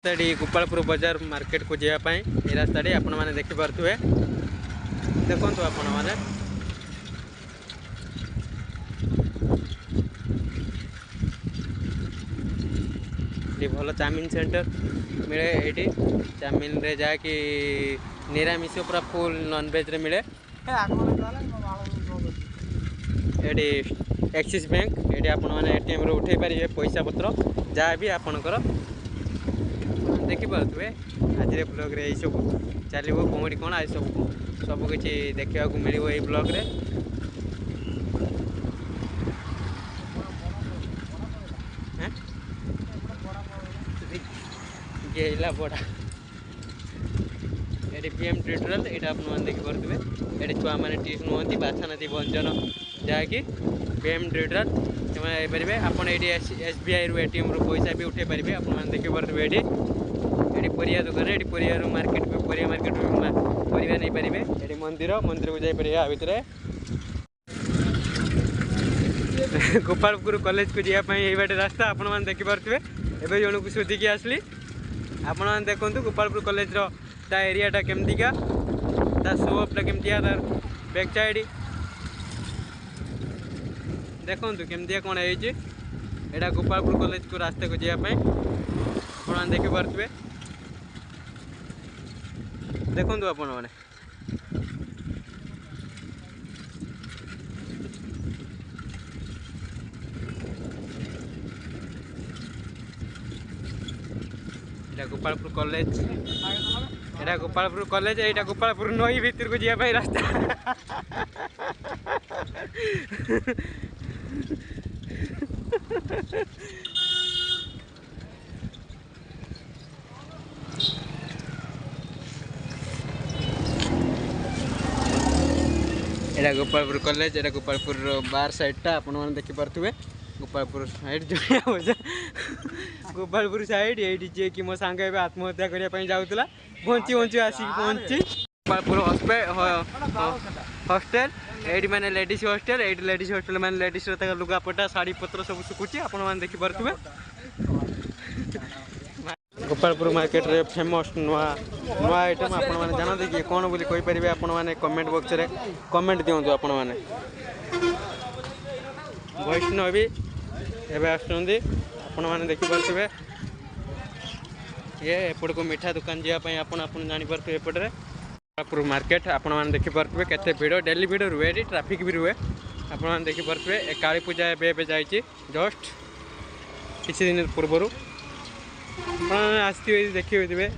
रास्ता गोपालपुर बाजार मार्केट को जावाई ये रास्ता आपण मैंने देखिपे देखु आपण मैंने भल चाउमिन सेंटर मिले ये चाउमिन रे जाकि निरामिष पूरा फुल नॉनवेज रे मिले ये एक्सिस बैंक ये आपण मैंने एटीएम रे उठे पारे पैसा पत्र जहाँ भी आपणकर देखिपे आज ब्लॉग रे सब चलो कौटी कौन आज सबकि देखा मिले ये ब्लॉग रे ये बड़ा ये पीएम ट्यूटोरियल यहाँ आप देखिपे ये छुआ मैंने ट्यूशन हमें बाछानाती व्यंजन जहाँकि पीएम ट्यूटोरियल से आपड़ ये एसबीआई रु एटीएम रु पैसा भी उठे पारे आप देखिपे ये परिया दुकान ये परिया मार्केट परिया मार्केट परिया नहीं पारे ये मंदिर मंदिर को जापर भितर गोपालपुर कॉलेज को जावाई ये बाटे रास्ता आपण मैंने देखिपे एवं जन को शोधिकी आसली आपण मैंने देखो गोपालपुर कॉलेज ता एरियाटा केमतिका ता सोपटा केमतिया तार बैक साइड देखो केमतिया कौन है यहाँ गोपालपुर कॉलेज को रास्ता को जावाई आप देखिपे देखु आपण मैंने गोपालपुर कॉलेज यहाँ गोपालपुर कॉलेज यहाँ गोपालपुर नई भीतर को जावाई रास्ता यहाँ गोपालपुर कॉलेज यहाँ गोपालपुर बार साइडटा आपण मैंने देखिपे गोपालपुर साइड जो गोपालपुर साइड ये जी कि मो सांग आत्महत्या करने जाऊला बंची बंची आसिक पहुँची गोपालपुर हॉस्टेल ये मैंने लेडीज हॉस्टेल ये लेडीज हॉस्टेल मैंने लेडीज लुगापटा शाढ़ी पत्र सब शुकुची आप देखिपे गोपालपुर मार्केट रे फेमस नुआ नुआ आइटम आपण मैंने जानते कि कौन बोली कहींपारे आपण मैंने कमेंट बॉक्स रे कमेंट दिंतु आपण मैंने वैष्णवी एवं आसुँच आपण मैंने देखिपे ये एपट को मिठा दुकान जावाई आप जानीपे एपटे गोपालपुर मार्केट आपण मैंने देखिपे केते भिड़ डेली भिड़ रुए ट्राफिक भी रुए आप देखिपे काली पूजा एवं जाइए जस्ट किसी दिन पूर्वर आसते देखिए